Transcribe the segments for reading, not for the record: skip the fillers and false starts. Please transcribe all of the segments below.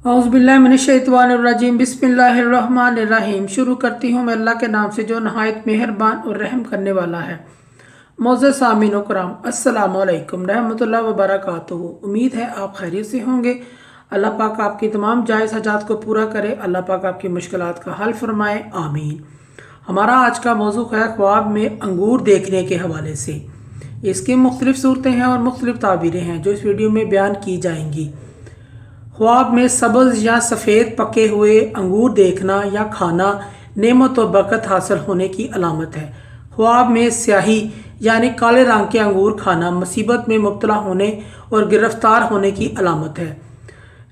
औज़ुबिल्लाहिमिनश्शैतानिर्रजीम बिस्मिल्लाहिर्रहमानिर्रहीम। शुरू करती हूँ मैं अल्लाह के नाम से जो नहायत मेहरबान और रहम करने वाला है। मोअज़्ज़ज़ सामीन व कराम, अस्सलामु अलैकुम रहमतुल्लाहि व बरकातुहू। उम्मीद है आप खैरियत से होंगे। अल्लाह पाक आपकी तमाम जायज़ हाजात को पूरा करे। अल्लाह पाक आपकी मुश्किलात का हल फरमाए, आमीन। हमारा आज का मौजू है ख्वाब में अंगूर देखने के हवाले से। इसकी मुख्तलिफ सूरतें हैं और मुख्तलिफ ताबीरें हैं जो इस वीडियो में बयान की जाएंगी। ख्वाब में सब्ज़ या सफ़ेद पके हुए अंगूर देखना या खाना नेमत और बरकत हासिल होने की अलामत है। ख्वाब में स्याही यानी काले रंग के अंगूर खाना मुसीबत में मुब्तला होने और गिरफ्तार होने की अलामत है।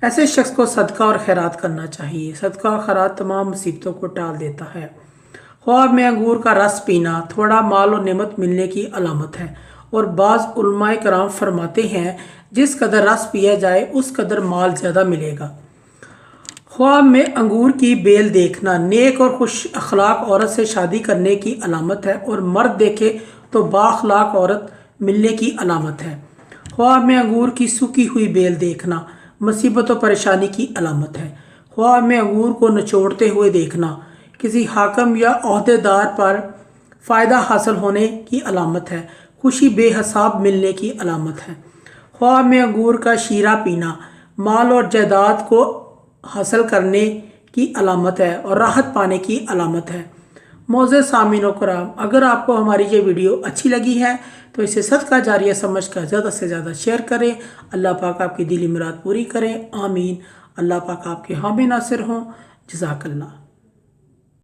ऐसे शख्स को सदका और खैरात करना चाहिए। सदका और खैरात तमाम मुसीबतों को टाल देता है। ख्वाब में अंगूर का रस पीना थोड़ा माल और नेमत मिलने की अलामत है और बाज़ उलमाए कराम फरमाते हैं जिस कदर रस पिया जाए उस कदर माल ज़्यादा मिलेगा। ख्वाब में अंगूर की बेल देखना नेक और खुश अखलाक औरत से शादी करने की अलामत है और मर्द देखे तो बाअखलाक औरत मिलने की अलामत है। ख्वाब में अंगूर की सूखी हुई बेल देखना मुसीबत और परेशानी की अलामत है। ख्वाब में अंगूर को निचोड़ते हुए देखना किसी हाकिम या ओहदेदार पर फ़ायदा हासिल होने की अलामत है। खुशी बेहिसाब मिलने की अलामत है। ख्वाब में अंगूर का शीरा पीना माल और जायदाद को हासिल करने की अलामत है और राहत पाने की अलामत है। मोअज़्ज़ज़ सामीन व कराम, अगर आपको हमारी ये वीडियो अच्छी लगी है तो इसे सदका जारिया समझकर ज़्यादा से ज़्यादा शेयर करें। अल्लाह पाक आपकी दिली मुराद पूरी करें, आमीन। अल्लाह पाक आपके हामी नासिर हों। जज़ाकल्लाह।